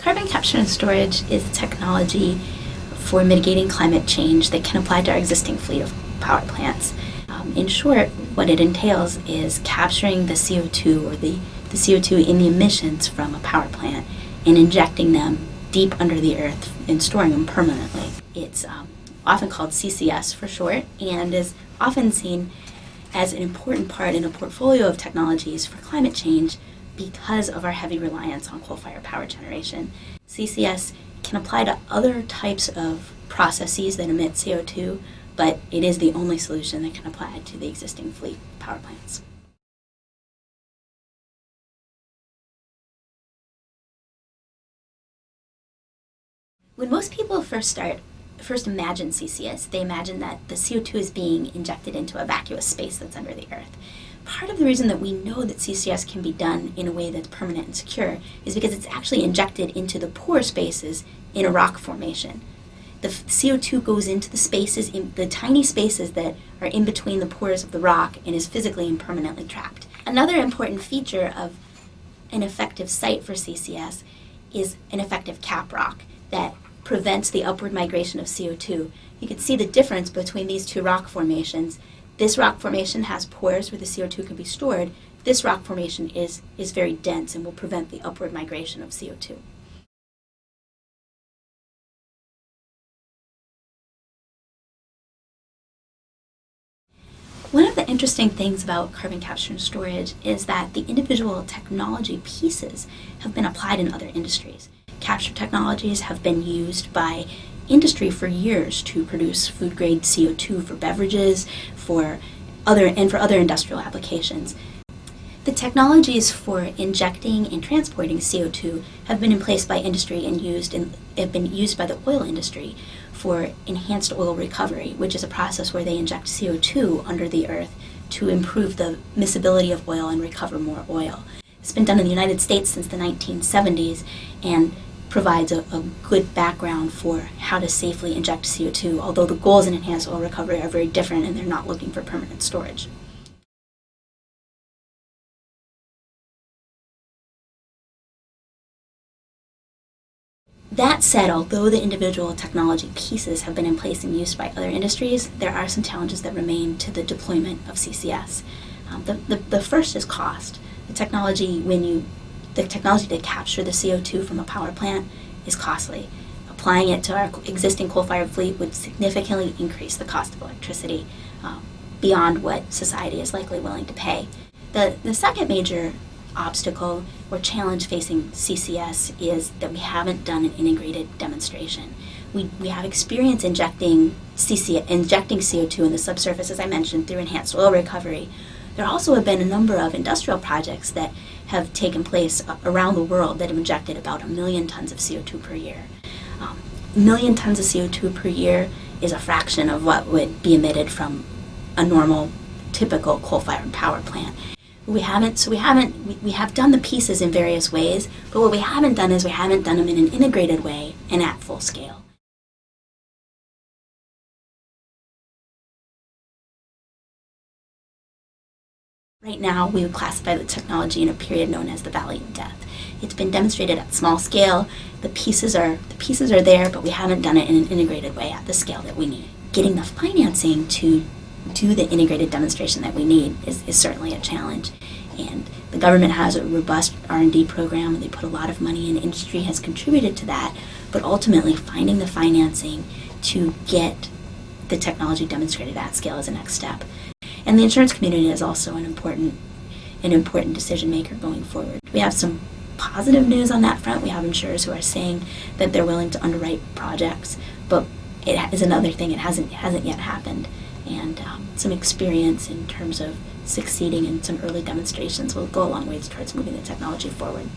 Carbon capture and storage is a technology for mitigating climate change that can apply to our existing fleet of power plants. In short, what it entails is capturing the CO2 or the CO2 in the emissions from a power plant and injecting them deep under the earth and storing them permanently. It's often called CCS for short and is often seen as an important part in a portfolio of technologies for climate change because of our heavy reliance on coal-fired power generation. CCS can apply to other types of processes that emit CO2, but it is the only solution that can apply to the existing fleet power plants. When most people first imagine CCS, they imagine that the CO2 is being injected into a vacuous space that's under the earth. Part of the reason that we know that CCS can be done in a way that's permanent and secure is because it's actually injected into the pore spaces in a rock formation. The CO2 goes into the spaces, in the tiny spaces that are in between the pores of the rock, and is physically and permanently trapped. Another important feature of an effective site for CCS is an effective cap rock that prevents the upward migration of CO2. You can see the difference between these two rock formations. This rock formation has pores where the CO2 can be stored. This rock formation is very dense and will prevent the upward migration of CO2. One of the interesting things about carbon capture and storage is that the individual technology pieces have been applied in other industries. Capture technologies have been used by industry for years to produce food-grade CO2 for beverages, for other industrial applications. The technologies for injecting and transporting CO2 have been in place by industry and have been used by the oil industry for enhanced oil recovery, which is a process where they inject CO2 under the earth to improve the miscibility of oil and recover more oil. It's been done in the United States since the 1970s and provides a good background for how to safely inject CO2, although the goals in enhanced oil recovery are very different and they're not looking for permanent storage. That said, although the individual technology pieces have been in place and used by other industries, there are some challenges that remain to the deployment of CCS. The first is cost. The technology to capture the CO2 from a power plant is costly. Applying it to our existing coal-fired fleet would significantly increase the cost of electricity beyond what society is likely willing to pay. The second major obstacle or challenge facing CCS is that we haven't done an integrated demonstration. We have experience injecting CO2 in the subsurface, as I mentioned, through enhanced oil recovery. There also have been a number of industrial projects that have taken place around the world that have injected about 1 million tons of CO2 per year. 1 million tons of CO2 per year is a fraction of what would be emitted from a normal, typical coal-fired power plant. We have done the pieces in various ways, but what we haven't done is we haven't done them in an integrated way and at full scale. Right now, we would classify the technology in a period known as the Valley of Death. It's been demonstrated at small scale. The pieces are there, but we haven't done it in an integrated way at the scale that we need. Getting the financing to do the integrated demonstration that we need is certainly a challenge. And the government has a robust R&D program, and they put a lot of money in. Industry has contributed to that, but ultimately finding the financing to get the technology demonstrated at scale is the next step. And the insurance community is also an important decision maker going forward. We have some positive news on that front. We have insurers who are saying that they're willing to underwrite projects, but it is another thing. It hasn't yet happened, and some experience in terms of succeeding in some early demonstrations will go a long ways towards moving the technology forward.